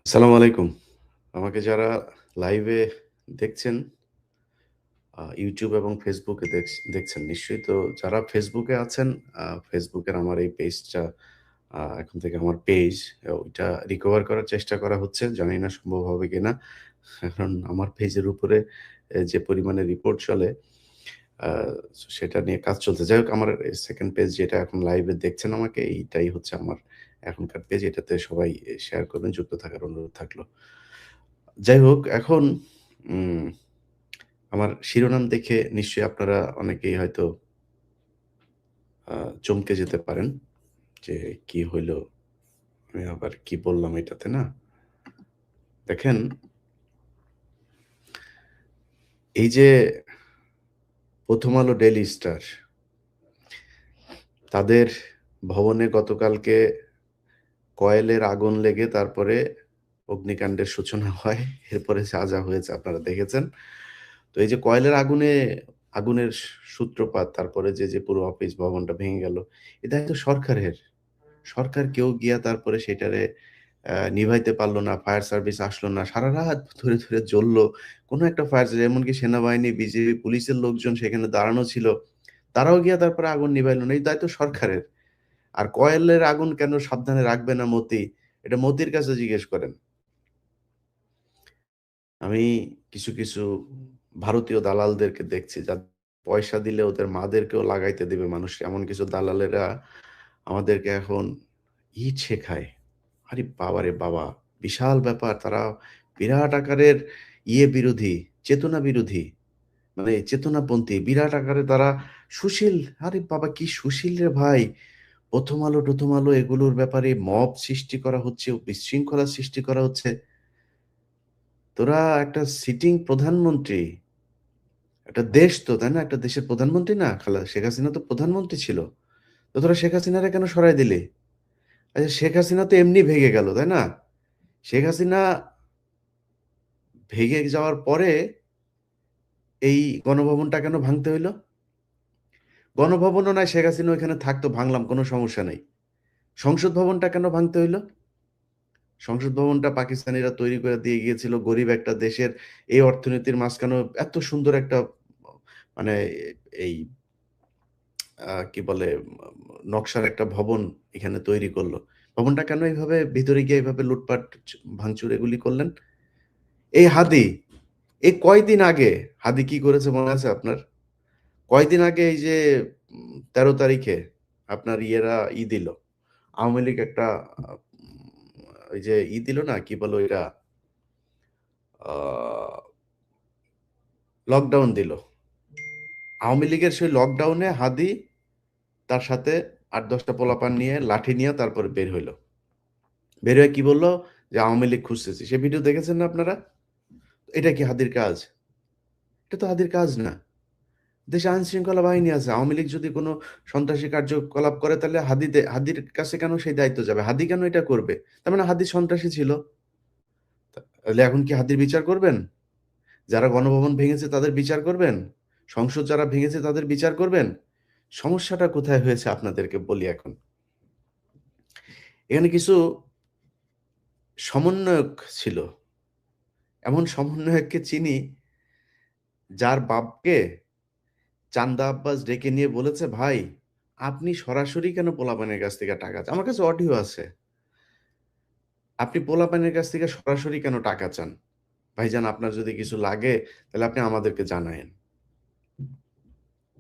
আসসালামু আলাইকুম। আমাকে যারা লাইভে দেখছেন YouTube এবং Facebook এ দেখছেন নিশ্চয়ই। তো যারা Facebook এ আছেন, Facebook এর আমার এই পেজটা এখন থেকে আমার পেজ ওইটা রিকভার করার চেষ্টা করা হচ্ছে। জানি না সম্ভব হবে কিনা। কারণ আমার পেজের উপরে যে পরিমাণে রিপোর্ট চলে আ সেটা নিয়ে কাজ চলছে। যাই হোক আমার 2nd পেজ যেটা এখন লাইভে দেখছেন আমাকে, এইটাই হচ্ছে আমার এখনকার পেজ। এটাতে সবাই শেয়ার করবেন, যুক্ত থাকার অনুরোধ থাকলো। যাই হোক এখন উম আমার শিরোনাম দেখে নিশ্চয়ই আপনারা অনেকেই হয়তো আ চমকে যেতে পারেন যে, কি হইলো? আমি আবার কি বললাম এটাতে না? দেখেন, এই যে 'প্রথম আলো ডেইলি স্টার' তাদের ভবনে গতকালকে কয়েলের আগুন লেগে তারপরে অগ্নিকাণ্ডের সূচনা হয়। এরপরে যা হয়েছে আপনারা দেখেছেন। তো এই যে কয়েলের আগুনের সূত্রপাত, তারপরে যে পুরো অফিস ভবনটা ভেঙে গেল, এ দায়িত্ব সরকারের। সরকার কেউ গিয়া তারপরে সেটারে নিভাইতে পারল না। ফায়ার সার্ভিস আসলো না। সারারাত ধরে জ্বলল। কোন একটা ফায়ার এমনকি সেনাবাহিনী, বিজিবি, পুলিশের লোকজন সেখানে দাঁড়ানো ছিল। তারাও গিয়া তারপরে আগুন নিভাইল না। এই দায়িত্ব সরকারের। আর কয়েলের আগুন কেন সাবধানে রাখবে না মতি? এটা মতির কাছে জিজ্ঞেস করেন। আমি কিছু ভারতীয় দালালদেরকে দেখছি পয়সা দিলে ওদের মাদেরকেও লাগাইতে দিবে মানুষ। এমন কিছু দালালেরা আমাদেরকে এখন ইট শেখায়। আরে বাবারে বাবা! বিশাল ব্যাপার। তারা বিরাট আকারের বিরোধী, চেতনা বিরোধী। মানে চেতনাপন্থী। বিরাট আকারে তারা সুশীল। আরে বাবা কি সুশীল রে ভাই! 'প্রথম আলো' এগুলোর ব্যাপারে মব সৃষ্টি করা হচ্ছে, বিশৃঙ্খলা সৃষ্টি করা হচ্ছে। তোরা একটা সিটিং প্রধানমন্ত্রী, একটা দেশ তো, তাই না? একটা দেশের প্রধানমন্ত্রী না? শেখ হাসিনা তো প্রধানমন্ত্রী ছিল। তো তোরা শেখ হাসিনারে কেন সরায় দিলি? আচ্ছা শেখ হাসিনা তো এমনি ভেগে গেল, তাই না? শেখ হাসিনা ভেগে যাওয়ার পরে এই গণভবনটা কেন ভাঙতে হইল? গণভবনও নয় শেখ হাসিনা ওইখানে থাকতো, ভাঙলাম কোনো সমস্যা নাই। সংসদ ভবনটা কেন ভাঙতে হইল? সংসদ ভবনটা পাকিস্তানিরা তৈরি করে দিয়ে গিয়েছিল গরিব একটা দেশের এই অর্থনীতির মাঝখানেও এত সুন্দর একটা মানে এই কি বলে নকশার একটা ভবন এখানে তৈরি করল। ভবনটা কেন এইভাবে ভিতরে গিয়ে এভাবে লুটপাট, ভাঙচুর এগুলি করলেন? এই হাদি, এই কয়দিন আগে হাদি কি করেছে মনে আছে আপনার? কয়দিন আগে এই যে ১৩ তারিখে আপনার দিল। আওয়ামী লীগ একটা ওই যে দিল না? কি বলে ওইটা? আ লকডাউন দিল। আওয়ামী লীগের সেই লকডাউনে হাদি তার সাথে ৮-১০ টা পোলাপান নিয়ে লাঠি নিয়ে তারপরে বের হইল। বের হয়ে কি বলল? যে আওয়ামী লীগ খুঁজতেছি। সে ভিডিও দেখেছেন না আপনারা? এটা কি হাদির কাজ? এটা তো হাদির কাজ না। দেশে আইনশৃঙ্খলা বাহিনী আছে। আওয়ামী লীগ যদি কোন সন্ত্রাসী কার্যকলাপ করে তাহলে হাদির কাছে কেন সেই দায়িত্ব যাবে? হাদি কেন এটা করবে? তার মানে হাদি সন্ত্রাসী ছিল। তাহলে এখন কি হাদির বিচার করবেন? যারা গণভবন ভেঙেছে তাদের বিচার করবেন? সংসদ যারা ভেঙেছে তাদের বিচার করবেন? সমস্যাটা কোথায় হয়েছে আপনাদেরকে বলি এখন। এখানে কিছু সমন্বয়ক ছিল। এমন সমন্বয়ককে চিনি যার বাপকে চান্দা আব্বাস ডেকে নিয়ে বলেছে, "ভাই, আপনি সরাসরি কেন পোলাপানের কাছ থেকে টাকা চান?" আমার কাছে অডিও আছে। "আপনি পোলাপানের কাছ থেকে সরাসরি কেন টাকা চান? ভাইজান আপনার যদি কিছু লাগে তাহলে আপনি আমাদেরকে জানায়েন।"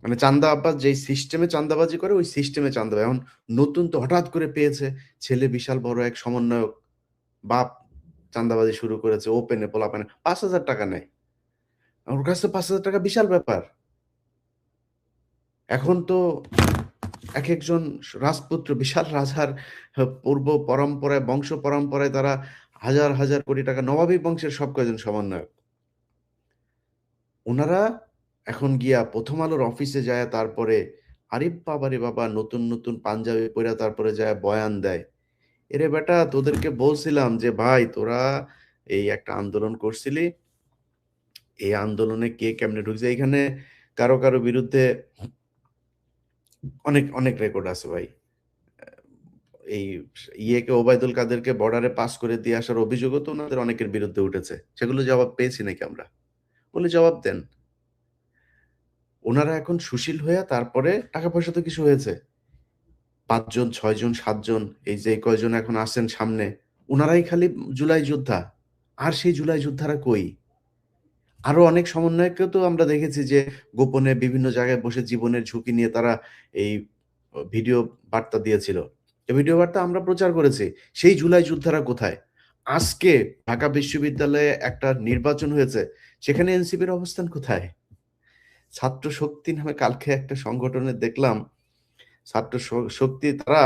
মানে চান্দা আব্বাস যেই সিস্টেমে চান্দাবাজি করে ওই সিস্টেমে চান্দা এখন নতুন তো হঠাৎ করে পেয়েছে। ছেলে বিশাল বড় এক সমন্বয়ক। বাপ চান্দাবাজি শুরু করেছে ওপেনে পোলাপানে ৳৫,০০০ নেয়। ওর কাছে ৳৫,০০০ বিশাল ব্যাপার। এখন তো একেকজন রাজপুত্র বিশাল রাজার পূর্ব পরম্পরায়, বংশ পরম্পরায় তারা হাজার কোটি টাকা নবাবী বংশের সব কয়জন সমন্বয়ক। উনারা এখন গিয়া 'প্রথম আলোর' অফিসে যায়া তারপরে আরে বাবারে বাবা! নতুন পাঞ্জাবি পইড়া তারপরে যায়া বয়ান দেয়। এরে বেটা তোদেরকে বলছিলাম যে, "ভাই তোরা এই একটা আন্দোলন করছিলি। এই আন্দোলনে কে কেমনে ঢুকছে?" এইখানে কারো বিরুদ্ধে অনেক রেকর্ড আছে ভাই। এই ইয়েকে ওবায়দুল কাদেরকে বর্ডারে পাস করে দিয়ে আসার অভিযোগও তো ওনাদের অনেকের বিরুদ্ধে উঠেছে। সেগুলো জবাব পেয়েছি নাকি আমরা? বলে জবাব দেন। ওনারা এখন সুশীল হয়ে তারপরে টাকা পয়সা তো কিছু হয়েছে। ৫ জন, ৬ জন, ৭ জন এই যে কয়জন এখন আসেন সামনে, উনারাই খালি জুলাই যোদ্ধা। আর সেই জুলাই যোদ্ধারা কই? আরো অনেক সমন্বয়ককেও তো আমরা দেখেছি যে গোপনে বিভিন্ন জায়গায় বসে জীবনের ঝুঁকি নিয়ে তারা এই ভিডিও বার্তা দিয়েছিল। এই ভিডিও বার্তা আমরা প্রচার করেছি। সেই জুলাই যোদ্ধারা কোথায়? আজকে ঢাকা বিশ্ববিদ্যালয়ে একটা নির্বাচন হয়েছে। সেখানে এনসিপির অবস্থান কোথায়? ছাত্র শক্তি নামে কালকে একটা সংগঠনে দেখলাম, ছাত্র শক্তি তারা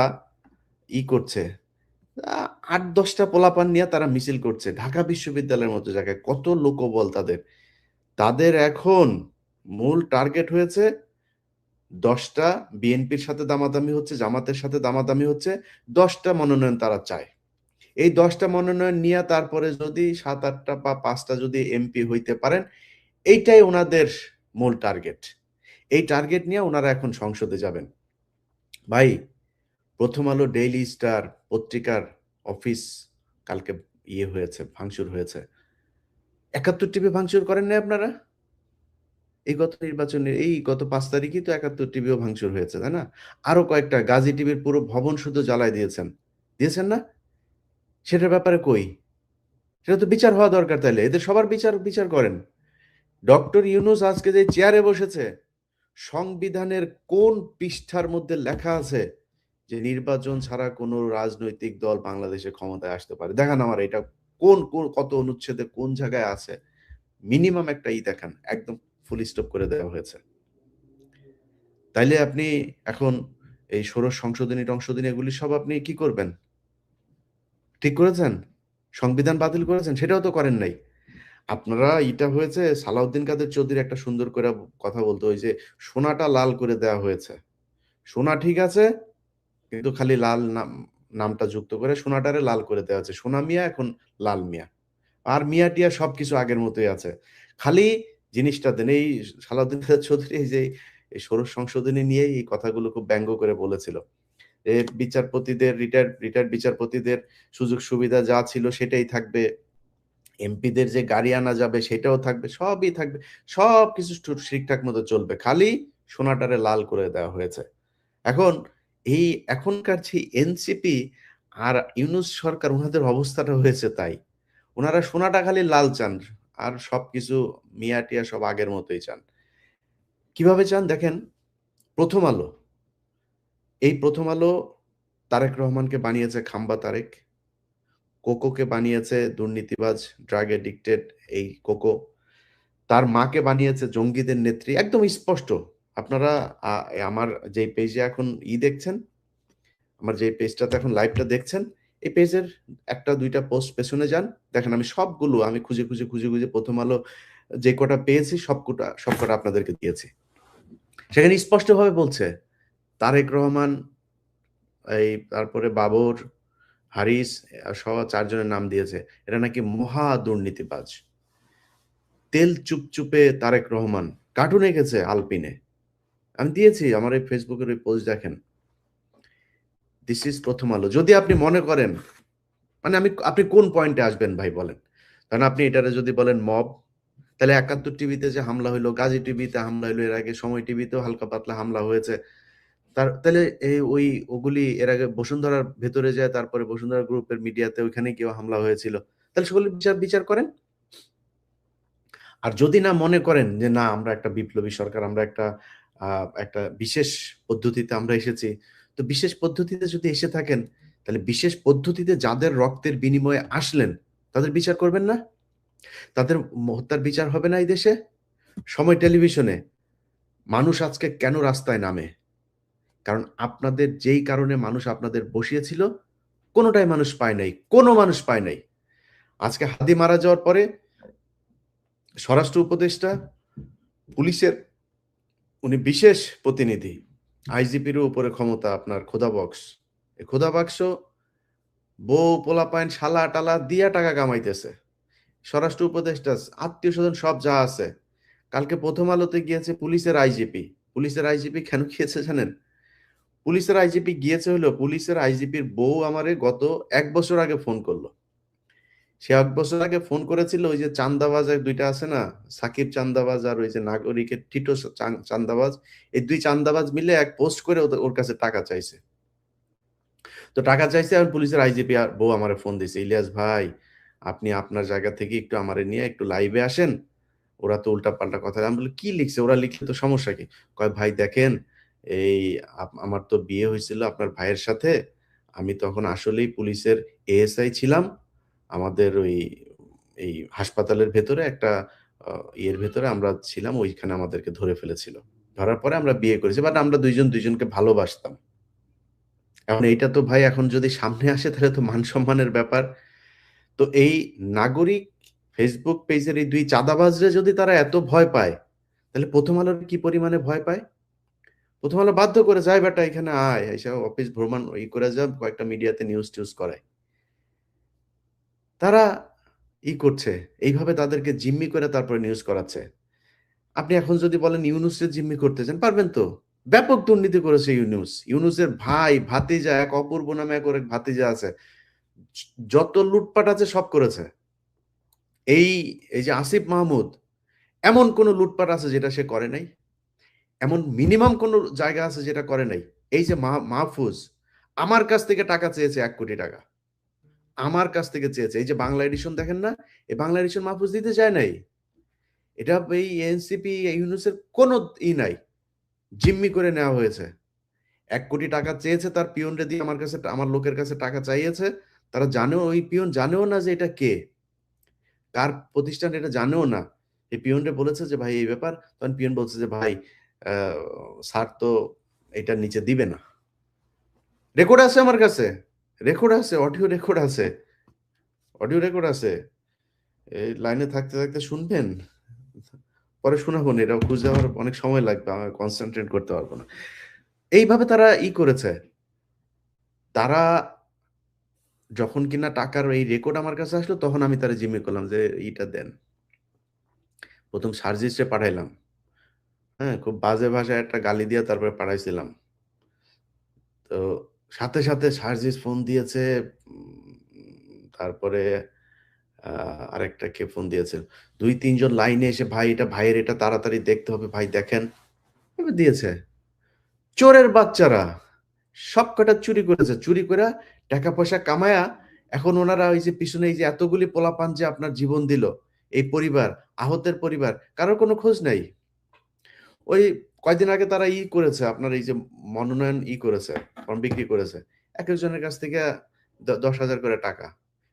করছে। ৮-১০টা পোলাপান নিয়ে তারা মিছিল করছে। ঢাকা বিশ্ববিদ্যালয়ের মতো জায়গায় কত লোকবল তাদের। তাদের এখন মূল টার্গেট হয়েছে ১০টা বিএনপির সাথে দামাদামি হচ্ছে, জামাতের সাথে দামাদামি হচ্ছে। ১০টা মনোনয়ন তারা চায়। এই ১০টা মনোনয়ন নিয়ে তারপরে যদি ৭-৮টা বা ৫টা যদি এমপি হইতে পারেন, এইটাই উনাদের মূল টার্গেট। এই টার্গেট নিয়ে উনারা এখন সংসদে যাবেন। ভাই, প্রথম আলো ডেইলি স্টার পত্রিকার অফিস কালকে হয়েছে, ভাঙচুর হয়েছে। ৭১ টিভি ভাঙচুর করেন নাই আপনারা? এই গত নির্বাচনের এই গত ৫ তারিখই তো ৭১ টিভিও ভাঙচুর হয়েছে, তাই না? আরো কয়েকটা গাজী টিভির পুরো ভবন শুধু জ্বালায় দিয়েছেন। দিয়েছেন না? সেটার ব্যাপারে কই? সেটা তো বিচার হওয়া দরকার তাইলে। এদের সবার বিচার করেন। ডক্টর ইউনূস আজকে যে চেয়ারে বসেছে, সংবিধানের কোন পৃষ্ঠার মধ্যে লেখা আছে যে নির্বাচন ছাড়া কোনো রাজনৈতিক দল বাংলাদেশে ক্ষমতায় আসতে পারে? দেখান আমার এটা কত অনুচ্ছেদে কোন জায়গায় আছে? মিনিমাম একটা দেখান। একদম ফুল স্টপ করে দেওয়া হয়েছে। তাইলে আপনি এখন এই ষোড়শ সংশোধনী টংশোধনী এগুলি সব আপনি কি করবেন? ঠিক করেছেন? সংবিধান বাতিল করেছেন? সেটাও তো করেন নাই। আপনারা হয়েছে সালাউদ্দিন কাদের চৌধুরী একটা সুন্দর করে কথা বলতো, ওই যে সোনাটা লাল করে দেওয়া হয়েছে। সোনা ঠিক আছে, কিন্তু খালি লাল নামটা যুক্ত করে সোনাটারে লাল করে দেওয়া আছে। সোনা মিয়া এখন লাল মিয়া। আর মিয়া টিয়া সবকিছু আগের মতোই আছে। খালি জিনিসটা দেন। এই সালাউদ্দিন কাদের চৌধুরী এই যে এই ষোড়শ সংশোধনী নিয়ে এই কথাগুলো খুব ব্যঙ্গ করে বলেছিল। বিচারপতিদের রিটায়ার্ড বিচারপতিদের সুযোগ সুবিধা যা ছিল সেটাই থাকবে। এমপিদের যে গাড়ি আনা যাবে সেটাও থাকবে, সবই থাকবে। সবকিছু ঠিকঠাক মতো চলবে। খালি সোনাটারে লাল করে দেওয়া হয়েছে। এখন এই এখনকার যে এনসিপি আর ইউনূস সরকার, উনাদের অবস্থাটা হয়েছে তাই। উনারা সোনাটা খালি লাল চান, আর সবকিছু মিয়া টিয়া সব আগের মতোই চান। কিভাবে চান দেখেন, প্রথম আলো, এই প্রথম আলো তারেক রহমানকে বানিয়েছে খাম্বা তারেক, কোকোকে বানিয়েছে দুর্নীতিবাজ, ড্রাগ এডিক্টেড এই কোকো, তার মাকে বানিয়েছে জঙ্গিদের নেত্রী। একদম স্পষ্ট। আপনারা আমার যে পেজে এখন দেখছেন, আমার যে পেজটাতে এখন লাইভটা দেখছেন, এই পেজের ১টা ২টা পোস্ট পেছনে যান, দেখেন আমি সবগুলো আমি খুঁজে প্রথম আলো যে কটা পেয়েছি সবকটা আপনাদেরকে দিয়েছি। সেখানে স্পষ্টভাবে বলছে তারেক রহমান, এই তারপরে বাবর, হারিস সহ ৪ জনের নাম দিয়েছে। এরা নাকি মহা দুর্নীতিবাজ। তেল চুপচুপে তারেক রহমান কার্টুন এঁকেছে আলপিনে। আমি দিয়েছি আমার এই ফেসবুকের ওই পোস্ট দেখেন। দিস ইজ প্রথম আলো। যদি আপনি মনে করেন, মানে আপনি কোন পয়েন্টে আসবেন ভাই বলেন? কারণ আপনি এটারে যদি বলেন মব, তাহলে ৭১ টিভিতে যে হামলা হইলো, গাজী টিভিতে হামলা হইলো, এর আগে সময় টিভিতেও হালকা পাতলা হামলা হয়েছে। তাহলে ওগুলি এর আগে বসুন্ধরার ভেতরে যায়, তারপরে বসুন্ধরা গ্রুপের মিডিয়াতে ওইখানে কেউ হামলা হয়েছিল। তাহলে সেগুলো বিচার করেন। আর যদি না মনে করেন যে না আমরা একটা বিপ্লবী সরকার, আমরা একটা বিশেষ পদ্ধতিতে আমরা এসেছি, তো বিশেষ পদ্ধতিতে যদি এসে থাকেন, তাহলে বিশেষ পদ্ধতিতে যাদের রক্তের বিনিময়ে আসলেন তাদের বিচার করবেন না? তাদের হত্যার বিচার হবে না এই দেশে? সময় টেলিভিশনে মানুষ আজকে কেন রাস্তায় নামে? কারণ আপনাদের যেই কারণে মানুষ আপনাদের বসিয়েছিল, কোনটাই মানুষ পায় নাই। কোনো মানুষ পায় নাই। আজকে হাদি মারা যাওয়ার পরে স্বরাষ্ট্র উপদেষ্টা, পুলিশের উনি বিশেষ প্রতিনিধি, আইজিপিরও উপরে ক্ষমতা আপনার খোদা বক্স। এই খোদা বাক্স বউ পোলাপাইন শালা টালা দিয়া টাকা কামাইতেছে। স্বরাষ্ট্র উপদেষ্টা, আত্মীয় স্বজন সব যা আছে। কালকে প্রথম আলোতে গিয়েছে পুলিশের আইজিপি। পুলিশের আইজিপি কেন গিয়েছে জানেন? পুলিশের আইজিপি গিয়েছে হলো, পুলিশের আইজিপির বউ আমারে গত ১ বছর আগে ফোন করলো। সে ১ বছর আগে ফোন করেছিল ওই যে চান্দাবাজ ২ টা আছে না? সাকিব চান্দাবাজ আর ওই যে নাগরিকের টিটো চান্দাবাজ। এই ২ চান্দাবাজ মিলে এক পোস্ট করে ওর কাছে টাকা চাইছে। তো টাকা চাইছে আর পুলিশের আইজিপি বউ আমারে ফোন দিছে। "ইলিয়াস ভাই, আপনি আপনার জায়গা থেকে একটু আমারে নিয়ে একটু লাইভে আসেন। ওরা তো উল্টাপাল্টা কথা।" আমি বলি, "কি লিখছে? ওরা লিখলে তো সমস্যা কি?" কয়, "ভাই দেখেন, এই আমার তো বিয়ে হইছিল আপনার ভাইয়ের সাথে। আমি তখন আসলেই পুলিশের এএসআই ছিলাম। আমাদের এই হাসপাতালের ভেতরে একটা আ ইয়ের ভেতরে আমরা ছিলাম। ওইখানে আমাদেরকে ধরে ফেলেছিল। ধরার পরে আমরা বিয়ে করেছি। বাট আমরা ২ জন ২ জনকে ভালোবাসতাম।" এখন এইটা তো ভাই এখন যদি সামনে আসে তাহলে তো মান-সম্মানের ব্যাপার। তো এই নাগরিক Facebook পেজের এই ২ চাঁদাবাজরে যদি তারা এত ভয় পায়, তাহলে ১ম আলোর কি পরিমাণে ভয় পায়? ১ম আলো বাধ্য করে, "যায় বেটা এখানে আয়। আইসা অফিস ভ্রমণ করে যা, কয়েকটা মিডিয়াতে নিউজ-টিউজ করায়।" তারা করছে। এইভাবে তাদেরকে জিম্মি করে তারপরে নিউজ করাচ্ছে। আপনি এখন যদি বলেন ইউনূসরে জিম্মি করতে চান, পারবেন তো? ব্যাপক দুর্নীতি করেছে ইউনূস। ইউনূসের ভাই, ভাতিজা, এক অপূর্ব নামে এক ওর এক ভাতিজা আছে। য যত লুটপাট আছে সব করেছে। এই, এই যে আসিফ মাহমুদ, এমন কোন লুটপাট আছে যেটা সে করে নাই? এমন মিনিমাম কোন জায়গা আছে যেটা করে নাই? এই যে মাহফুজ, আমার কাছ থেকে টাকা চেয়েছে ৳১,০০,০০,০০০। আমার কাছ থেকে চেয়েছে। এই যে বাংলা এডিশন দেখেন না? এই বাংলা এডিশন মাহফুজ দিতে চায় নাই। এটা এই এনসিপি, ইউনূসের কোন নাই। জিম্মি করে নেওয়া হয়েছে। ৳১,০০,০০,০০০ চেয়েছে তার পিয়নরে দিয়ে আমার কাছে আমার লোকের কাছে টাকা চাইয়েছে। তারা জানেও, ওই পিয়ন জানেও না যে এটা কে? কার প্রতিষ্ঠান এটা জানেও না। এই পিয়নরে বলেছে যে, "ভাই এই ব্যাপার।" তখন পিয়ন বলছে যে, "ভাই আ স্যার তো এটার নিচে দিবে না।" রেকর্ড আছে আমার কাছে। রেকর্ড আছে, অডিও রেকর্ড আছে। অডিও রেকর্ড আছে। এই লাইনে থাকতে, থাকতে শুনবেন? পরে শোনাবো না। এটা খুঁজে আমার অনেক সময় লাগবে। আমি কনসেনট্রেট করতে পারব না। এইভাবে তারা করেছে। তারা যখন কিনা টাকার এই রেকর্ড আমার কাছে আসলো, তখন আমি তারে জিম্মি করলাম যে, "ইটা দেন।" ১ম সার্জিসে পাঠাইলাম। হ্যাঁ? খুব বাজে ভাষায় একটা গালি দিয়ে তারপরে পাঠাইছিলাম। তো সাথে, সাথে সার্জিস ফোন দিয়েছে। তারপরে আ আরেকটা কে ফোন দিয়েছে। ২-৩ জন লাইনে এসে, "ভাই এটা ভাইয়ের, এটা তাড়াতাড়ি দেখতে হবে। ভাই দেখেন।" এভাবে দিয়েছে। চোরের বাচ্চারা! সবকটা চুরি করেছে। চুরি কইরা টাকা-পয়সা কামায়া এখন ওনারা ওই যে পিছনে এই যে এতগুলি পোলাপান যে আপনার জীবন দিল, এই পরিবার, আহতের পরিবার, কারো কোনো খোঁজ নাই। ওই কয়দিন আগে তারা করেছে, আপনার এই যে মনোনয়ন করেছে, ফর্ম বিক্রি করেছে। একেকজনের কাছ থেকে ১০,০০০ করে টাকা।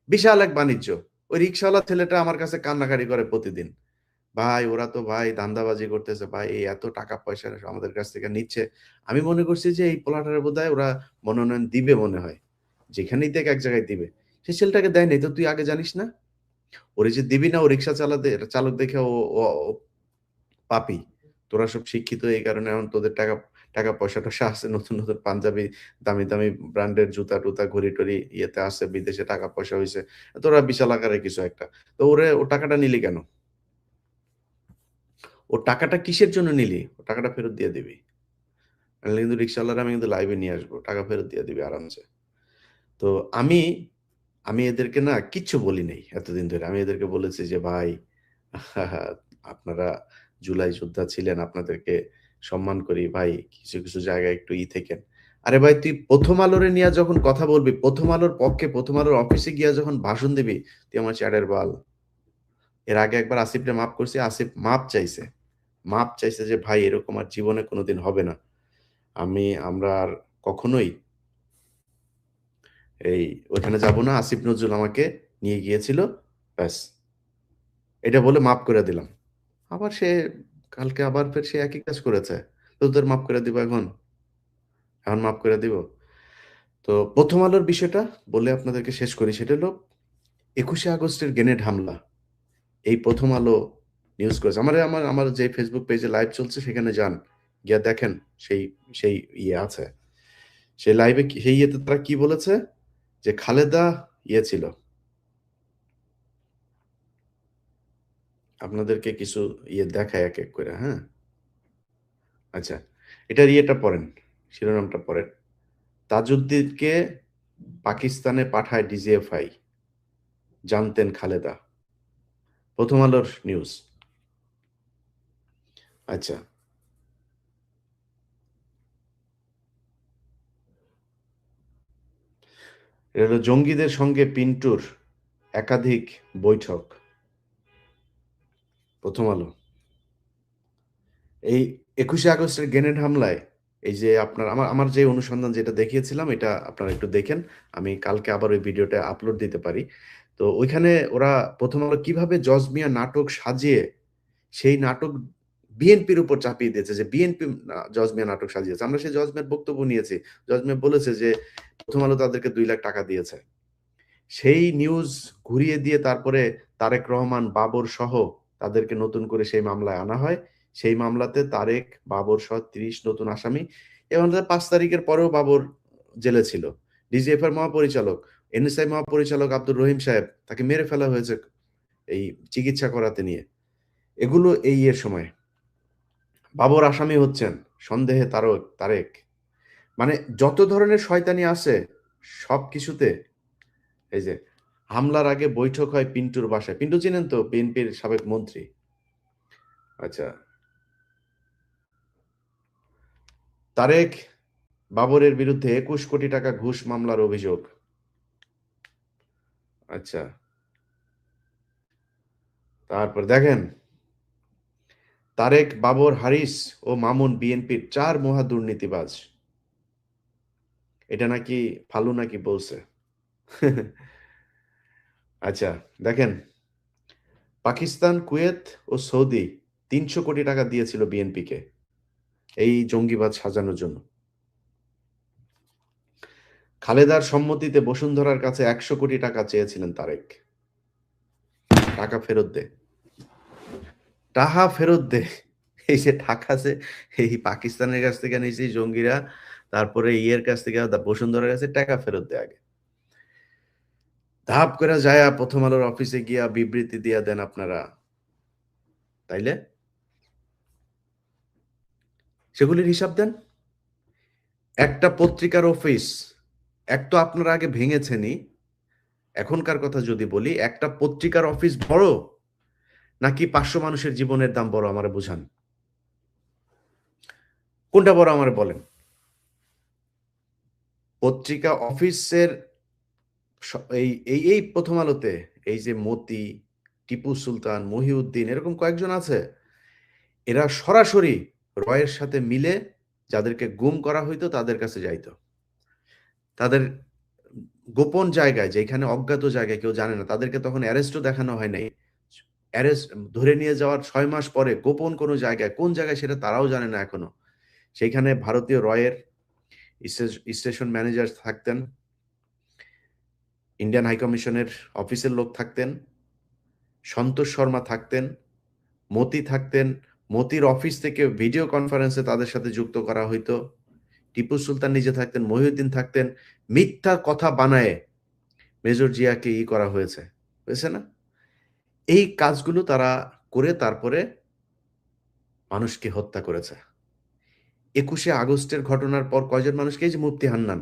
বিশাল এক বাণিজ্য। ওই রিক্শাওয়ালা ছেলেটা আমার কাছে কান্নাকাটি করে প্রতিদিন। "ভাই ওরা তো ভাই ধান্দাবাজি করতেছে ভাই, এই এত টাকা-পয়সা আমাদের কাছ থেকে নিচ্ছে।" আমি মনে করছি যে এই পোলাটারে বোধহয় ওরা মনোনয়ন দিবে মনে হয়। যেখানেই দেখ এক জায়গায় দিবে। সে ছেলেটাকে দেয় নাই। তো তুই আগে জানিস না? ওরে যে দিবি না, ও রিক্সা চালক দেখে ও পাপী। তোরা সব শিক্ষিত এই কারণে এখন তোদের টাকা-পয়সা-টয়সা আছে। নতুন, নতুন পাঞ্জাবি, দামি, দামি ব্র্যান্ডের জুতা-টুতা, ঘড়ি-টড়ি ইয়েতে আছে, বিদেশে টাকা-পয়সা হইছে। তোরা বিশাল আকারের কিছু একটা। তো ও টাকাটা নিলি কেন? ও টাকাটা কিসের জন্য নিলি? ও টাকাটা ফেরত দিয়ে দিবি। নাহলে কিন্তু রিক্শাওয়ালারে আমি কিন্তু লাইভে নিয়ে আসবো। টাকা ফেরত দিয়ে দিবি আরামসে। তো আমি, আমি এদেরকে না কিচ্ছু বলি নাই এতদিন ধরে। আমি এদেরকে বলেছি যে, "ভাই আপনারা জুলাই যোদ্ধা ছিলেন। আপনাদেরকে সম্মান করি। ভাই কিছু, কিছু জায়গায় একটু থেকেন।" আরে ভাই তুই ১ম আলোরে নিয়া যখন কথা বলবি, ১ম আলোর পক্ষে ১ম আলোর অফিসে গিয়া যখন ভাষণ দিবি, তুই আমার চ্যাটের বাল। এর আগে একবার আসিফরে মাফ করছি। আসিফ মাপ চাইছে। মাপ চাইছে যে, "ভাই এরকম আর জীবনে কোনদিন হবে না। আমরা আর কখনোই এই ওইখানে যাব না। আসিফ নজরুল আমাকে নিয়ে গিয়েছিল। ব্যাস। এটা বলে মাফ করে দিলাম।" আবার সে কালকে আবার ফের সে একই কাজ করেছে। তো তোদের মাফ করে দিব এখন? এখন মাফ করে দিব? তো ১ম আলোর বিষয়টা বলে আপনাদেরকে শেষ করি। সেটা হলো ২১শে আগস্টের গ্রেনেড হামলা। এই ১ম আলো নিউজ করেছে। আমার যে Facebook পেজে লাইভ চলছে সেখানে যান। গিয়া দেখেন সেই সেই আছে। সেই লাইভে সেই ইয়েতে তারা কি বলেছে? যে খালেদা ছিল। আপনাদেরকে কিছু দেখাই একেক করে, হ্যাঁ? আচ্ছা। এটার পড়েন। শিরোনামটা পড়েন। তাজউদ্দিনকে পাকিস্তানে পাঠায় ডিজিএফআই, জানতেন খালেদা। প্রথম আলোর নিউজ। আচ্ছা, এটা হলো জঙ্গিদের সঙ্গে পিন্টুর একাধিক বৈঠক। প্রথম আলো। এই ২১শে আগস্টের গ্রেনেড হামলায় এই যে আপনার আমার আমার যে অনুসন্ধান যেটা দেখিয়েছিলাম এটা আপনারা একটু দেখেন। আমি কালকে আবার ওই ভিডিওটা আপলোড দিতে পারি। তো ওইখানে ওরা প্রথম আলো কিভাবে জজ মিয়া নাটক সাজিয়ে সেই নাটক বিএনপির উপর চাপিয়ে দিয়েছে যে বিএনপি জজ মিয়া নাটক সাজিয়েছে। আমরা সেই জজ মিয়ার বক্তব্য নিয়েছি। জজ মিয়া বলেছে যে প্রথম আলো তাদেরকে ২ লাখ টাকা দিয়েছে। সেই নিউজ ঘুরিয়ে দিয়ে তারপরে তারেক রহমান, বাবর সহ তাদেরকে নতুন করে সেই মামলায় আনা হয়। সেই মামলাতে তারেক, বাবর সহ ৩০ নতুন আসামি। এবং ৫ তারিখের পরেও বাবর জেলে ছিল। ডিজিএফআই এর মহাপরিচালক, এনএসআই মহাপরিচালক আব্দুর রহিম সাহেব তাকে মেরে ফেলা হয়েছে এই চিকিৎসা করাতে নিয়ে। এগুলো এই এর সময়। বাবর আসামি হচ্ছেন সন্দেহে তারেক। মানে যত ধরনের শয়তানি আছে সবকিছুতে এই যে হামলার আগে বৈঠক হয় পিন্টুর বাসায়। পিন্টু চিনেন তো? বিএনপির সাবেক মন্ত্রী। আচ্ছা। তারেক বাবরের বিরুদ্ধে ২১ কোটি টাকা ঘুষ মামলার অভিযোগ। আচ্ছা। তারপর দেখেন, তারেক, বাবর, হারিস ও মামুন বিএনপির ৪ মহা দুর্নীতিবাজ। এটা নাকি ফালু নাকি বলছে। আচ্ছা, দেখেন, পাকিস্তান, কুয়েত ও সৌদি ৩০০ কোটি টাকা দিয়েছিল বিএনপিকে এই জঙ্গিবাজ সাজানোর জন্য। খালেদার সম্মতিতে বসুন্ধরার কাছে ১০০ কোটি টাকা চেয়েছিলেন তারেক। টাকা ফেরত দে। টাকা ফেরত দে। এই যে টাকা যে এই পাকিস্তানের কাছ থেকে নিয়েছি জঙ্গিরা, তারপরে ইয়ের কাছ থেকে বসুন্ধরার কাছে টাকা ফেরত দে আগে। ধাপ করে যায়া প্রথম আলোর অফিসে গিয়া বিবৃতি দিয়া দেন আপনারা। তাইলে সেগুলির হিসাব দেন। একটা পত্রিকার অফিস, এক তো আপনারা আগে ভেঙেছেনই। এখনকার কথা যদি বলি, একটা পত্রিকার অফিস বড় নাকি ৫০০ মানুষের জীবনের দাম বড় আমারে বুঝান। কোনটা বড় আমারে বলেন? পত্রিকা অফিসের এই প্রথম আলোতে এই যে মতি, টিপু সুলতান, মহিউদ্দিন এরকম কয়েকজন আছে। এরা সরাসরি রয়ের সাথে মিলে যাদেরকে গুম করা হইতো তাদের কাছে যাইতো। তাদের গোপন জায়গায় যেখানে অজ্ঞাত জায়গায় কেউ জানে না তাদেরকে তখন অ্যারেস্টও দেখানো হয় নাই। অ্যারেস্ট ধরে নিয়ে যাওয়ার ৬ মাস পরে গোপন কোনো জায়গায়, কোন জায়গায় সেটা তারাও জানে না এখনো। সেইখানে ভারতীয় রয়ের স্টেশন ম্যানেজার থাকতেন, ইন্ডিয়ান হাই কমিশনের অফিসের লোক থাকতেন, সন্তোষ শর্মা থাকতেন, মতি থাকতেন। মতির অফিস থেকে ভিডিও কনফারেন্সে তাদের সাথে যুক্ত করা হইতো। টিপু সুলতান নিজে থাকতেন, মহিউদ্দিন থাকতেন। মিথ্যা কথা বানায়ে মেজর জিয়াকে করা হয়েছে। হয়েছে না? এই কাজগুলো তারা করে তারপরে মানুষকে হত্যা করেছে। ২১শে আগস্টের ঘটনার পর কয়জন মানুষকে, এই যে মুফতি হান্নান,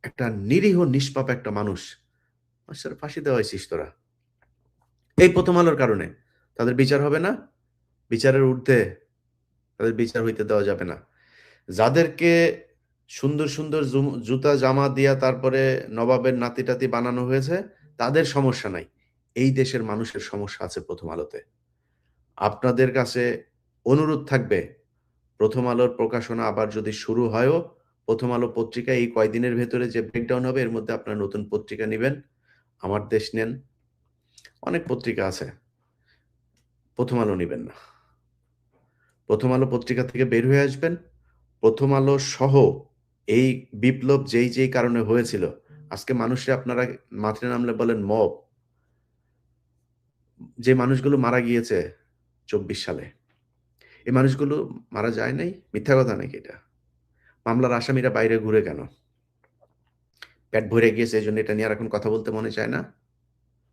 একটা নিরীহ নিষ্পাপ একটা মানুষ, মানুষের ফাঁসি দেওয়া হয়েছিস তোরা। এই প্রথম আলোর কারণে তাদের বিচার হবে না। বিচারের ঊর্ধ্বে তাদের বিচার হইতে দেওয়া যাবে না। যাদেরকে সুন্দর সুন্দর জুতা জামা দিয়া তারপরে নবাবের নাতি-টাতি বানানো হয়েছে তাদের সমস্যা নাই। এই দেশের মানুষের সমস্যা আছে প্রথম আলোতে। আপনাদের কাছে অনুরোধ থাকবে, প্রথম আলোর প্রকাশনা আবার যদি শুরু হয়ও, প্রথম আলো পত্রিকা এই কয়দিনের ভেতরে যে ব্রেকডাউন হবে এর মধ্যে আপনারা নতুন পত্রিকা নিবেন। আমার দেশ নেন। অনেক পত্রিকা আছে। প্রথম আলো নিবেন না। প্রথম আলো পত্রিকা থেকে বের হয়ে আসবেন। প্রথম আলো সহ এই বিপ্লব যেই কারণে হয়েছিল, আজকে মানুষরা আপনারা মাঠে নামলে বলেন মব। যে মানুষগুলো মারা গিয়েছে ২৪ সালে, এই মানুষগুলো মারা যায় নাই? মিথ্যা কথা নাকি এটা? মামলার আসামিরা বাইরে ঘুরে কেন? পেট ভরে গিয়েছে এজন্য এটা নিয়ে আর এখন কথা বলতে মনে চায় না?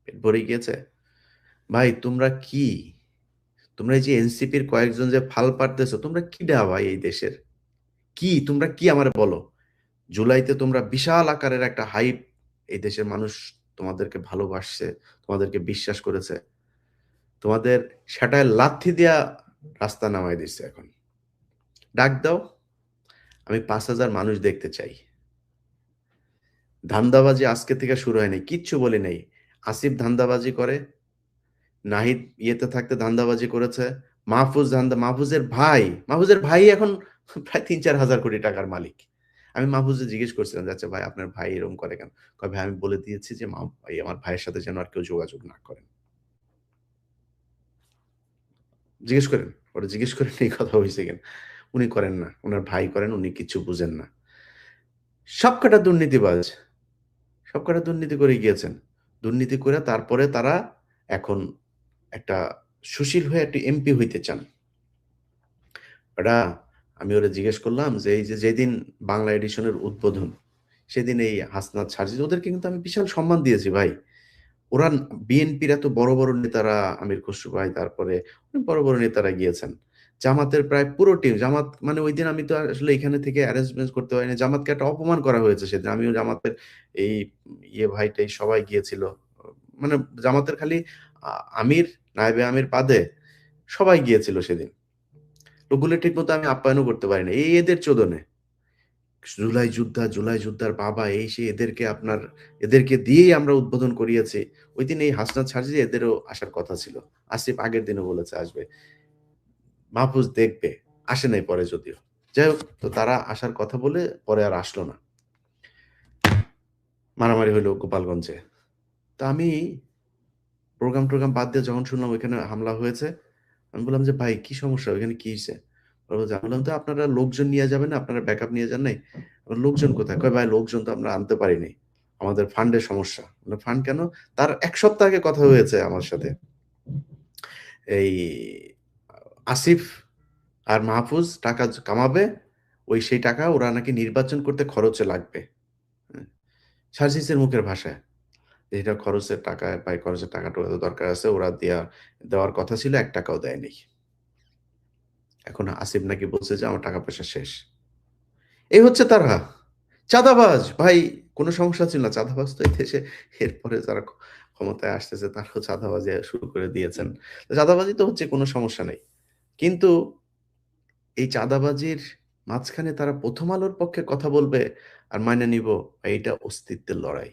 পেট ভরে গিয়েছে? ভাই তোমরা কি? তোমরা এই যে এনসিপির কয়েকজন যে ফাল পাড়তেছো, তোমরা কিডা ভাই এই দেশের? কি তোমরা কি আমারে বলো? জুলাইতে তোমরা বিশাল আকারের একটা হাইপ, এই দেশের মানুষ তোমাদেরকে ভালোবাসছে, তোমাদেরকে বিশ্বাস করেছে, তোমাদের সেটায় লাথি দিয়া রাস্তা নামাই দিচ্ছে। এখন ডাক দাও, আমি 5,000 মানুষ দেখতে চাই। ধান্দাবাজি আজকে থেকে শুরু হয়নি, কিচ্ছু বলি নাই। আসিফ ধান্দাবাজি করে, নাহিদ ইয়েতে থাকতে ধান্দাবাজি করেছে, মাহফুজের ভাই এখন প্রায় 3-4 হাজার কোটি টাকার মালিক। আমি মাহফুজে জিজ্ঞেস করছিলাম যে, আচ্ছা ভাই আপনার ভাই এরকম করে কেন? কয় ভাই আমি বলে দিয়েছি যে আমার ভাইয়ের সাথে যেন আর কেউ যোগাযোগ না করেন। জিজ্ঞেস করেন, ওরা জিজ্ঞেস করেন এই কথা হইছে কেন? উনি করেন না, উনার ভাই করেন, উনি কিচ্ছু বুঝেন না। সবকটা দুর্নীতিবাজ, সবকটা দুর্নীতি করে গিয়েছেন। দুর্নীতি করে তারপরে তারা এখন একটা সুশীল হয়ে একটি এমপি হইতে চান। ওটা আমি ওরে জিজ্ঞেস করলাম যে এই যে যেদিন বাংলা এডিশনের উদ্বোধন, সেদিন এই হাসনাত, সারজিদ ওদেরকে কিন্তু আমি বিশাল সম্মান দিয়েছি ভাই। ওরা বিএনপির এত বড়, বড় নেতারা, আমির খসরু ভাই, তারপরে অনেক বড়, বড় নেতারা গিয়েছেন। জামাতের প্রায় পুরো টিম, জামাত মানে ঐদিন আমি তো আসলে এখানে থেকে অ্যারেঞ্জমেন্ট করতে পারিনি। জামাতকে একটা অপমান করা হয়েছে সেদিন। আমিও জামাতের এই ভাই-টাই সবাই গিয়েছিল। মানে জামাতের খালি আ আমির, নায়েবে আমির বাদে সবাই গিয়েছিল সেদিন। ওগুলো ঠিকমতো আমি আপ্যায়নও করতে পারিনি। এদের চোদনে। জুলাই যোদ্ধার বাবা এই সেই এদেরকে দিয়েই আমরা উদ্বোধন করিয়েছি। ঐদিন এই হাসনাত, সার্জিস এদেরও আসার কথা ছিল। আসিফ আগের দিনও বলেছে আসবে। মাহফুজ দেখবে। আসে নাই পরে যদিও। যাই হোক, তো তারা আসার কথা বলে পরে আর আসলো না। মারামারি হইল গোপালগঞ্জে। তো আমি প্রোগ্রাম-টোগ্রাম বাদ দিয়ে যখন শুনলাম ওইখানে হামলা হয়েছে, আমি বললাম যে, "ভাই কি সমস্যা? ওইখানে কি হইছে?" ওরা বলছে, আমি বললাম, "তো আপনারা লোকজন নিয়ে যাবেন না? আপনারা ব্যাকআপ নিয়ে যান নাই?" "লোকজন কোথায়?" কয়, "ভাই লোকজন তো আমরা আনতে পারিনি। আমাদের ফান্ডের সমস্যা।" বললাম, "ফান্ড কেন?" তার ১ সপ্তাহ আগে কথা হয়েছে আমার সাথে। এই আসিফ আর মাহফুজ টাকা কামাবে, সেই টাকা ওরা নাকি নির্বাচন করতে খরচে লাগবে। হ্যাঁ? সার্জিসের মুখের ভাষায়। যে এটা খরচের টাকা, ভাই খরচের টাকাটা তো দরকার আছে। ওরা দেওয়ার কথা ছিল, ৳১ ও দেয়নি। এখন আসিফ নাকি বলছে যে আমার টাকা-পয়সা শেষ। এই হচ্ছে তারা। চাঁদাবাজ ভাই, কোন সমস্যা ছিল না। চাঁদাবাজ তো এই দেশে এরপরে যারা ক্ষমতায় আসতেছে তারাও চাঁদাবাজি শুরু করে দিয়েছেন। তো চাঁদাবাজি তো হচ্ছে, কোন সমস্যা নেই। কিন্তু এই চাঁদাবাজির মাঝখানে তারা ১ম আলোর পক্ষে কথা বলবে আর মাইনে নিব, এইটা অস্তিত্বের লড়াই।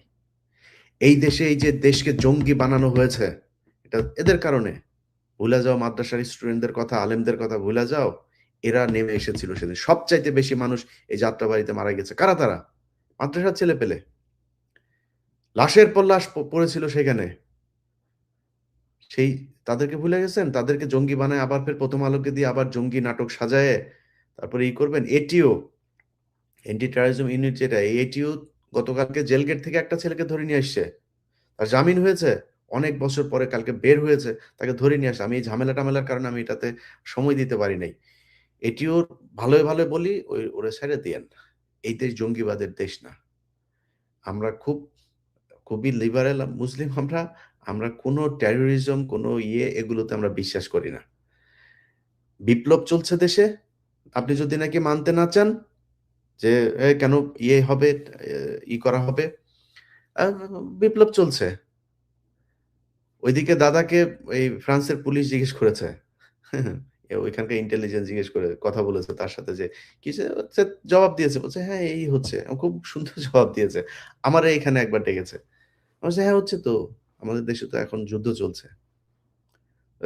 এই দেশে এই যে দেশকে জঙ্গি বানানো হয়েছে, এটা এদের কারণে। ভুলে যাও মাদ্রাসার স্টুডেন্টদের কথা, আলেমদের কথা ভুলে যাও। এরা নেমে এসেছিল সেদিন। সবচাইতে বেশি মানুষ এই যাত্রাবাড়ীতে মারা গেছে। কারা তারা? মাদ্রাসার ছেলেপেলে। লাশের পর লাশ পড়েছিল সেখানে। সেই তাদেরকে ভুলে গেছেন? তাদেরকে জঙ্গি বানায় আবার ফের ১ম আলোকে দিয়ে আবার জঙ্গি নাটক সাজায়ে তারপরে করবেন। এটিও, এন্টি টেররিজম ইউনিট যেটা, এই এটিও গতকালকে জেল গেট থেকে একটা ছেলেকে ধরে নিয়ে আসছে। তার জামিন হয়েছে। অনেক বছর পরে কালকে বের হয়েছে। তাকে ধরে নিয়ে আসছে। আমি এই ঝামেলা-টামেলার কারণে আমি এটাতে সময় দিতে পারি নাই। এটিও ভালোয়, ভালোয় বলি ওরে ছাইড়া দিয়েন। এই দেশ জঙ্গিবাদের দেশ না। আমরা খুবই লিবারেল মুসলিম আমরা। আমরা কোন টেরোরিজম, কোন এগুলোতে আমরা বিশ্বাস করি না। বিপ্লব চলছে দেশে। আপনি যদি নাকি মানতে না চান যে কেন হবে, এ করা হবে। আ বিপ্লব চলছে। ওইদিকে দাদাকে ফ্রান্সের পুলিশ জিজ্ঞেস করেছে। ওইখানকার ইন্টেলিজেন্স জিজ্ঞেস করে কথা বলেছে তার সাথে যে, কিসে হচ্ছে, জবাব দিয়েছে। বলছে, "হ্যাঁ, এই হচ্ছে।" খুব সুন্দর জবাব দিয়েছে। আমারে এখানে একবার ডেকেছে। আমি বলছি, "হ্যাঁ, হচ্ছে তো। আমাদের দেশে তো এখন যুদ্ধ চলছে।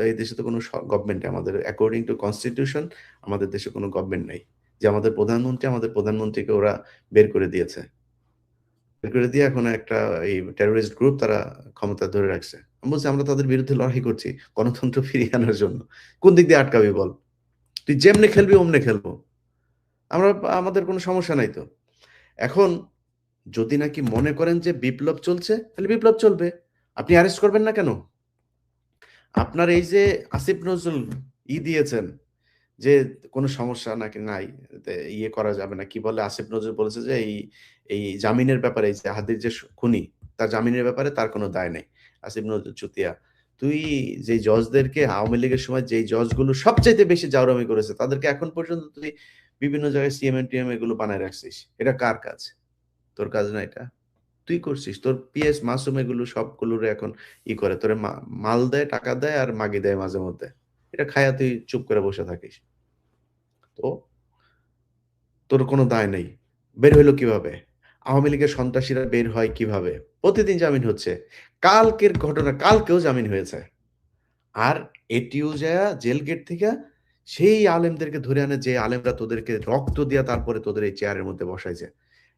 এই দেশে তো কোনো গভর্নমেন্ট আমাদের অ্যাকর্ডিং টু কনস্টিটিউশন আমাদের দেশে কোনো গভর্নমেন্ট নাই। যে আমাদের প্রধানমন্ত্রীকে ওরা বের করে দিয়েছে। বের করে দিয়ে এখন একটা টেরোরিস্ট গ্রুপ তারা ক্ষমতা ধরে রাখছে।" আমি বলছি, "আমরা তাদের বিরুদ্ধে লড়াই করছি গণতন্ত্র ফিরিয়ে আনার জন্য। কোন দিক দিয়ে আটকাবি বল? তুই যেমনে খেলবি অমনে খেলবো। আমরা আমাদের কোনো সমস্যা নাই তো।" এখন যদি নাকি মনে করেন যে বিপ্লব চলছে, তাহলে বিপ্লব চলবে। আপনি অ্যারেস্ট করবেন না কেন? আপনার এই যে আসিফ নজরুল দিয়েছেন যে কোনো সমস্যা নাকি নাই, করা যাবে না। কি বলে আসিফ নজরুল বলেছে যে এই জামিনের ব্যাপারে, এই যে হাদির যে খুনি, তার জামিনের ব্যাপারে তার কোনো দায় নাই। আসিফ নজরুল চুতিয়া। তুই যেই জজদেরকে আওয়ামী লীগের সময় যেই জজগুলো সবচাইতে বেশি জাউরামি করেছে, তাদেরকে এখন পর্যন্ত তুই বিভিন্ন জায়গায় সিএমএম-টিএম এগুলো বানায় রাখছিস। এটা কার কাজ? তোর কাজ না এটা? তুই করছিস। তোর পিএস মাসুম এগুলো সবগুলোরে এখন করে। তোরে মাল দেয়, টাকা দেয় আর মাগি দেয় মাঝে মধ্যে। এটা খায়া তুই চুপ করে বসে থাকিস। তো তোর কোনো দায় নেই। বের হইলো কিভাবে? আওয়ামী লীগের সন্ত্রাসীরা বের হয় কিভাবে? প্রতিদিন জামিন হচ্ছে। কালকের ঘটনা কালকেও জামিন হয়েছে। আর এটিও যায়া জেল গেট থেকে সেই আলেমদেরকে ধরে আনে যে আলেমরা তোদেরকে রক্ত দিয়া তারপরে তোদের এই চেয়ারের মধ্যে বসাইছে।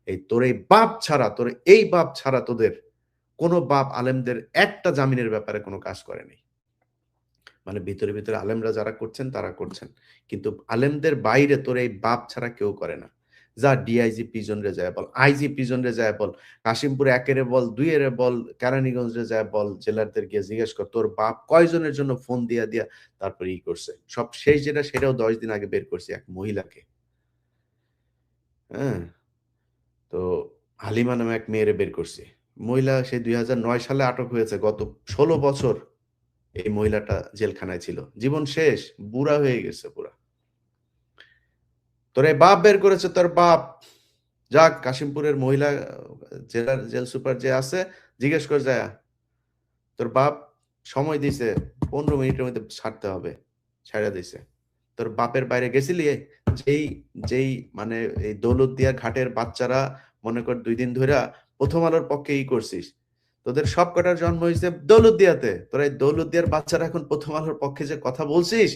এই তোর এই বাপ ছাড়া, তোর এই বাপ ছাড়া তোদের কোনো বাপ আলেমদের একটা জামিনের ব্যাপারে কোনো কাজ করেনি। মানে ভিতরে ভিতরে আলেমরা যারা করছেন তারা করছেন, কিন্তু আলেমদের বাইরে তোর এই বাপ ছাড়া কেউ করে না। যা ডিআইজি প্রিজন রে যায় বল, আইজি প্রিজন রে যায় বল, কাশিমপুর একেরে বল, দুইয়েরে বল, কেরানীগঞ্জ রে যায় বল, জেলারদের গিয়ে জিজ্ঞেস কর তোর বাপ কয়জনের জন্য ফোন দিয়া দিয়া তারপরে করছে। সব শেষ যেটা সেটাও 10 দিন আগে বের করছে এক মহিলাকে। হ্যাঁ, তো হালিমা নামে এক মেয়েরে বের করছে। মহিলা সেই 2009 সালে আটক হয়েছে। গত 16 বছর এই মহিলাটা জেলখানায় ছিল। জীবন শেষ, বুড়া হয়ে গেছে পুরা। তোর এই বাপ বের করেছে, তোর বাপ। যাক কাশিমপুরের মহিলা জেলার জেল সুপার যে আছে, জিজ্ঞেস কর যায় তোর বাপ সময় দিছে 15 মিনিটের মধ্যে ছাড়তে হবে, ছাড়া দিছে। তোর বাপের বাইরে গেছিলি? যেই যেই মানে এই দৌলতদিয়া ঘাটের বাচ্চারা মনে কর 2 দিন ধরে প্রথম আলোর পক্ষে করছিস, তোদের সব কটার জন্ম হয়েছে দৌলতদিয়াতে। তোরা এই দৌলতদিয়ার বাচ্চারা এখন প্রথম আলোর পক্ষে যে কথা বলছিস,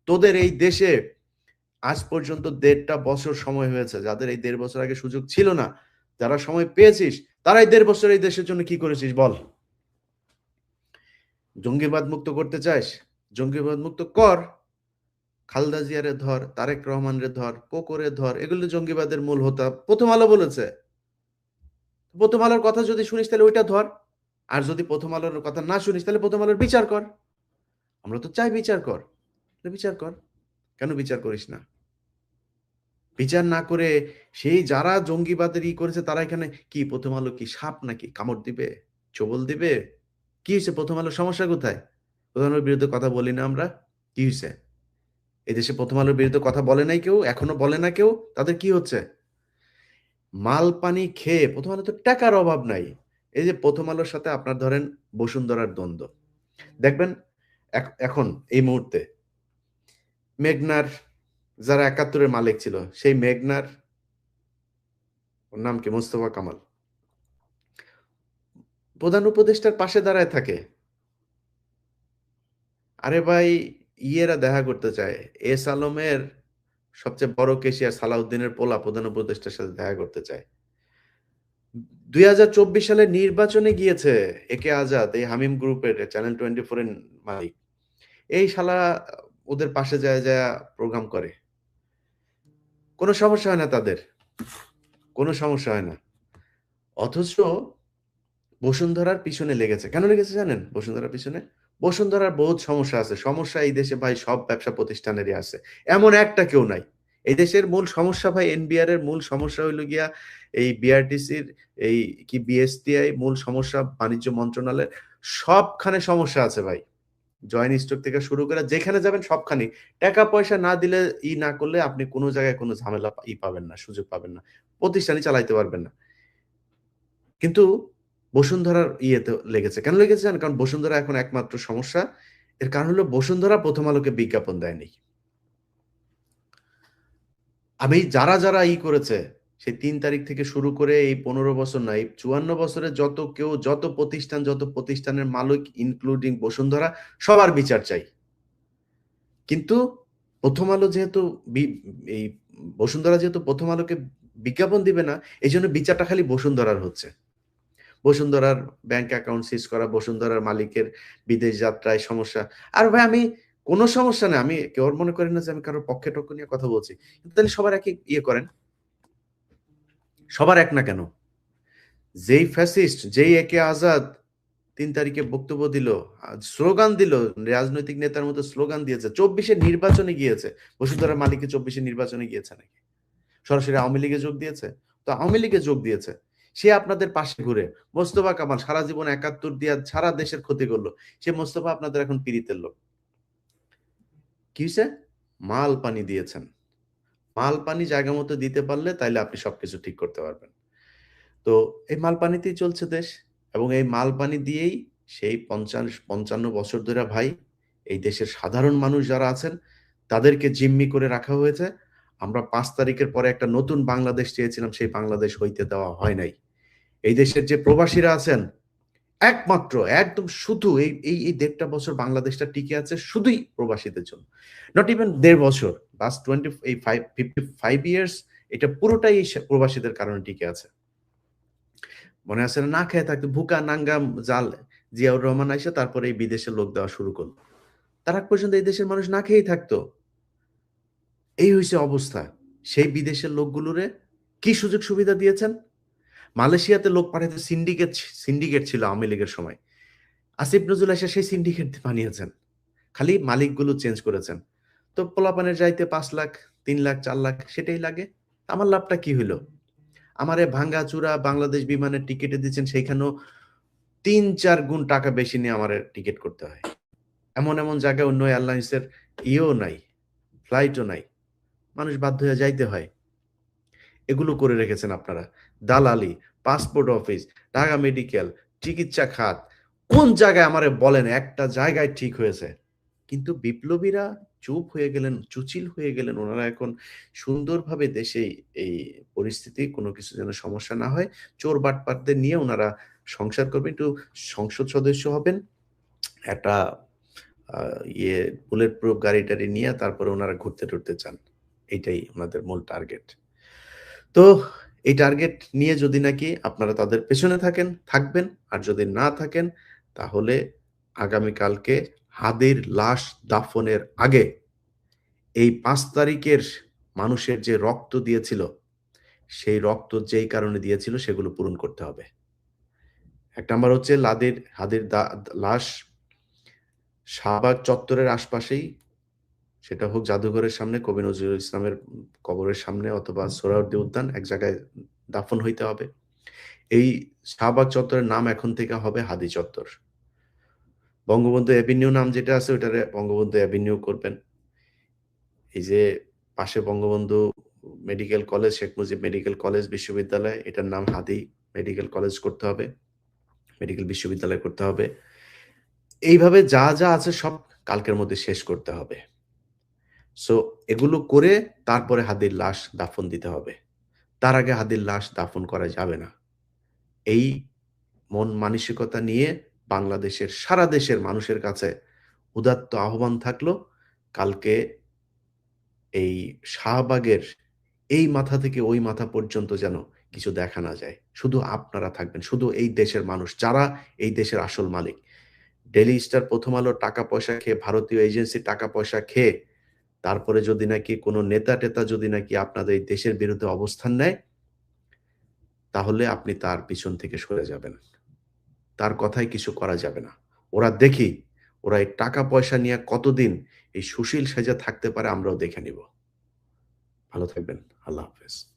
তোদের এই দেশে আজ পর্যন্ত 1.5 বছর সময় হয়েছে। যাদের এই 1.5 বছর আগে সুযোগ ছিল না, যারা সময় পেয়েছিস, তারাই 1.5 বছর এই দেশের জন্য কি করেছিস বল? জঙ্গিবাদ মুক্ত করতে চাস? জঙ্গিবাদ মুক্ত কর। খালেদা জিয়ারে ধর, তারেক রহমানরে ধর, কোকরে ধর, এগুলো জঙ্গিবাদের মূল হোতা। প্রথম আলো বলেছে। প্রথম আলোর কথা যদি শুনিস তাহলে ওইটা ধর। আর যদি প্রথম আলোর কথা না শুনিস তাহলে প্রথম আলোর বিচার কর। আমরা তো চাই বিচার কর। বিচার কর। কেন বিচার করিস না? বিচার না করে সেই যারা জঙ্গিবাদের করেছে তারা এখানে কি প্রথম আলো কি সাপ নাকি? কামড় দিবে? ছোবল দিবে? কি হয়েছে? প্রথম আলোর সমস্যা কোথায়? প্রথম আলোর বিরুদ্ধে কথা বলি না আমরা? কি হয়েছে? এদেশে প্রথম আলোর বিরুদ্ধে কথা বলে নাই কেউ, এখনো বলে না কেউ। তাদের কি হচ্ছে? মাল পানি খেয়ে প্রথম আলো তো টাকার অভাব নাই। এই যে প্রথম আলোর সাথে আপনার ধরেন বসুন্ধরার দ্বন্দ্ব দেখবেন এখন এই মুহূর্তে মেঘনার যারা 71-এর মালিক ছিল, সেই মেঘনার ওর নাম কি? মোস্তফা কামাল প্রধান উপদেষ্টার পাশে দাঁড়ায় থাকে। আরে ভাই, ইয়েরা দেখা করতে চায়। এস আলমের সবচেয়ে বড় কেশিয়ার সালাউদ্দিনের পোলা প্রধান উপদেষ্টার সাথে দেখা করতে চায়। 2024 সালে নির্বাচনে গিয়েছে একে আজাদ, এই হামিম গ্রুপের চ্যানেল 24 এর মালিক। এই শালা ওদের পাশে যায় যায় প্রোগ্রাম করে। কোনো সমস্যা হয় না তাদের, কোনো সমস্যা হয় না। অথচ বসুন্ধরার পিছনে লেগেছে। কেন লেগেছে জানেন? বসুন্ধরার পিছনে বসুন্ধরার বহুত সমস্যা আছে। সমস্যা এই দেশে ভাই সব ব্যবসা প্রতিষ্ঠানেরই আছে, এমন একটা কেউ নাই। এই দেশের মূল সমস্যা ভাই এনবিআর এর মূল সমস্যা হইল গিয়া এই বিআরটিসির এই কি বিএসটিআই মূল সমস্যা, বাণিজ্য মন্ত্রণালয় সবখানে সমস্যা আছে ভাই। জয়েন্ট স্টক থেকে শুরু করে যেখানে যাবেন সবখানে টাকা পয়সা না দিলে না করলে আপনি কোনো জায়গায় কোনো ঝামেলা পাবেন না, সুযোগ পাবেন না, প্রতিষ্ঠানই চালাইতে পারবেন না। কিন্তু বসুন্ধরার ইয়েতে লেগেছে। কেন লেগেছে জানেন? কারণ বসুন্ধরা এখন একমাত্র সমস্যা। এর কারণ হলো বসুন্ধরা প্রথম আলোকে বিজ্ঞাপন দেয়নি। আমি যারা করেছে সেই ৩ তারিখ থেকে শুরু করে এই ১৫ বছর না, এই ৫৪ বছরে যত প্রতিষ্ঠান, যত প্রতিষ্ঠানের মালিক ইনক্লুডিং বসুন্ধরা, সবার বিচার চাই। কিন্তু প্রথম আলো যেহেতু এই বসুন্ধরা যেহেতু প্রথম আলোকে বিজ্ঞাপন দিবে না, এজন্য বিচারটা খালি বসুন্ধরার হচ্ছে। বসুন্ধরার ব্যাংক অ্যাকাউন্ট সিজ করা, বসুন্ধরার মালিকের বিদেশ যাত্রায় সমস্যা। আর ভাই আমি কোনো সমস্যা নাই। আমি কেউ মনে করেন না যে আমি কারোর পক্ষে টক্ষ নিয়ে কথা বলছি। কিন্তু তাহলে সবার একই করেন। সবার এক না কেন? যেই ফ্যাসিস্ট, যেই একে আজাদ ৩ তারিখে বক্তব্য দিল, স্লোগান দিল, রাজনৈতিক নেতার মতো স্লোগান দিয়েছে। ২৪-এ নির্বাচনে গিয়েছে। বসুন্ধরার মালিক ২৪-এ নির্বাচনে গিয়েছে নাকি? সরাসরি আওয়ামী লীগে যোগ দিয়েছে? তো আওয়ামী লীগে যোগ দিয়েছে। সে আপনাদের পাশে ঘুরে। মোস্তফা কামাল সারা জীবন ৭১ দিয়া সারা দেশের ক্ষতি করলো। সে মোস্তফা আপনাদের এখন পীড়িতের লোক। কি হইছে? মাল পানি দিয়েছেন। মাল পানি জায়গা মতো দিতে পারলে তাইলে আপনি সবকিছু ঠিক করতে পারবেন। তো এই মালপানিতেই চলছে দেশ এবং এই মালপানি দিয়েই সেই ৫৫ বছর ধরে ভাই এই দেশের সাধারণ মানুষ যারা আছেন তাদেরকে জিম্মি করে রাখা হয়েছে। আমরা ৫ তারিখের পরে একটা নতুন বাংলাদেশ চেয়েছিলাম, সেই বাংলাদেশ হইতে দেওয়া হয় নাই। এই দেশের যে প্রবাসীরা আছেন একমাত্র একদম শুধু এই ১.৫ বছর বাংলাদেশটা টিকে আছে শুধুই প্রবাসীদের জন্য। নট ইভেন ১.৫ বছর, লাস্ট 20 এই 55 ইয়ার্স এটা পুরোটাই এই প্রবাসীদের কারণে টিকে আছে। মনে আছে না? না খেয়ে থাকতো ভুকা নাঙ্গা জাল জিয়াউর রহমান আইসা তারপরে এই বিদেশে লোক দেওয়া শুরু করল। তার আগ পর্যন্ত এই দেশের মানুষ না খেয়েই থাকতো। এই হইছে অবস্থা। সেই বিদেশের লোকগুলোরে কি সুযোগ সুবিধা দিয়েছেন? মালয়েশিয়াতে লোক পাঠাইতে সিন্ডিকেট ছিল আওয়ামী লীগের সময়। আসিফ নজরুল এসে সেই সিন্ডিকেট বানিয়েছেন। খালি মালিকগুলো চেঞ্জ করেছেন। তো পোলাপানের যাইতে ৫ লাখ, ৩ লাখ, ৪ লাখ সেটাই লাগে। আমার লাভটা কি হইল? আমারে ভাঙ্গাচুরা বাংলাদেশ বিমানের টিকেটে দিচ্ছেন সেইখানেও ৩-৪ গুণ টাকা বেশি নিয়ে আমারে টিকেট করতে হয়। এমন জায়গায় অন্য এয়ারলাইন্সের ইয়েও নাই, ফ্লাইটও নাই। মানুষ বাধ্য হয়ে যাইতে হয়। এগুলো করে রেখেছেন আপনারা। দালালি, পাসপোর্ট অফিস, ঢাকা মেডিকেল, চিকিৎসা খাত। কোন জায়গায় আমারে বলেন একটা জায়গায় ঠিক হয়েছে? কিন্তু বিপ্লবীরা চুপ হয়ে গেলেন, চুচিল হয়ে গেলেন। উনারা এখন সুন্দরভাবে দেশে এই পরিস্থিতি কোনো কিছু যেন সমস্যা না হয়। চোর বাটপারদের নিয়ে উনারা সংসার করবেন। একটু সংসদ সদস্য হবেন। একটা আ ইয়ে বুলেট প্রুফ গাড়ি-টাড়ি নিয়ে তারপরে উনারা ঘুরতে-টুরতে চান। এইটাই উনাদের মূল টার্গেট। তো এই টার্গেট নিয়ে যদি নাকি আপনারা তাদের পেছনে থাকবেন। আর যদি না থাকেন তাহলে আগামীকালকে হাদির লাশ দাফনের আগে এই ৫ তারিখের মানুষের যে রক্ত দিয়েছিল, সেই রক্ত যেই কারণে দিয়েছিল সেগুলো পূরণ করতে হবে। ১ নাম্বার হচ্ছে হাদির লাশ শাহবাগ চত্বরের আশপাশেই, সেটা হোক জাদুঘরের সামনে, কবি নজরুল ইসলামের কবরের সামনে অথবা সোহরাওয়ার্দী উদ্যান, এক জায়গায় দাফন হইতে হবে। এই শাহবাগ চত্বরের নাম এখন থেকে হবে হাদি চত্বর। বঙ্গবন্ধু এভিনিউ নাম যেটা আছে ওইটারে বঙ্গবন্ধু এভিনিউ করবেন। এই যে পাশে Bangabandhu medical college, Sheikh Mujib medical college বিশ্ববিদ্যালয়, এটার নাম হাদি মেডিকেল কলেজ করতে হবে। মেডিকেল বিশ্ববিদ্যালয় করতে হবে। এইভাবে যা আছে সব কালকের মধ্যে শেষ করতে হবে। সো এগুলো করে তারপরে হাদির লাশ দাফন দিতে হবে। তার আগে হাদির লাশ দাফন করা যাবে না। এই মন মানসিকতা নিয়ে বাংলাদেশের সারা দেশের মানুষের কাছে উদাত্ত আহ্বান থাকলো, কালকে এই শাহবাগের এই মাথা থেকে ওই মাথা পর্যন্ত যেন কিছু দেখা না যায়। শুধু আপনারা থাকবেন। শুধু এই দেশের মানুষ যারা এই দেশের আসল মালিক। ডেইলি স্টার, প্রথম আলোর টাকা পয়সা খেয়ে, ভারতীয় এজেন্সির টাকা পয়সা খেয়ে, তারপরে যদি নাকি কোনো নেতা-টেতা যদি নাকি আপনাদের এই দেশের বিরুদ্ধে অবস্থান নেয়, তাহলে আপনি তার পিছন থেকে সরে যাবেন। তার কথায় কিছু করা যাবে না। দেখি ওরা এই টাকা পয়সা নিয়ে কতদিন এই সুশীল সেজে থাকতে পারে আমরাও দেখে নিব। ভালো থাকবেন। আল্লাহ হাফেজ।